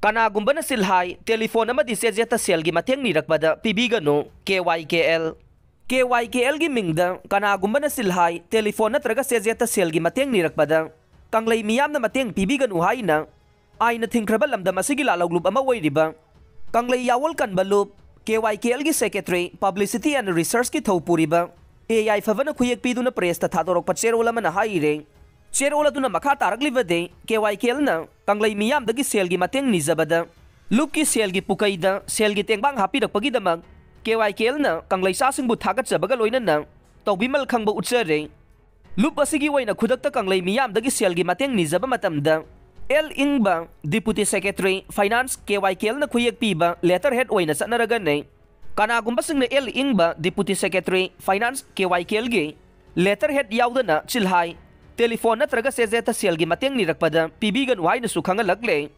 Kanagumbana silhai telephone amadi sejeta selgi mateng nirakpada pibigano KYKL. KYKL gi mingda kanagumbana silhai telephone natraga sejeta selgi mateng nirakpada kanglei miyamna mateng pibigano haina aina thingkraba lamdam asigi laloglup ama oiriba kanglei yawol kanba lup KYKL gi secretary publicity and research ki thopuriba AI favana khuyek piduna press ta thadorok pacherola mana haire Cherola tuna makha tarakliwade KYKL na kanglei miyam dagi sel gi mateng nizabada lup ki sel gi pukaida sel gi tengbang hapirakpagi damag KYKL na kanglei sasing bu thagat jabaga loina na tawbimal khangba utsare lup asigi waina khudakta kanglei miyam dagi sel gi mateng nizaba matamda L Ingba Deputy Secretary Finance KYKL na khuyek piba letterhead waina sanaraga ne kanagumba singna L Ingba Deputy Secretary Finance KYKL gi letterhead yaudana chilhai telephone natraga sejeta selgi mateng nirakpada pibigan waina sukhanga lagle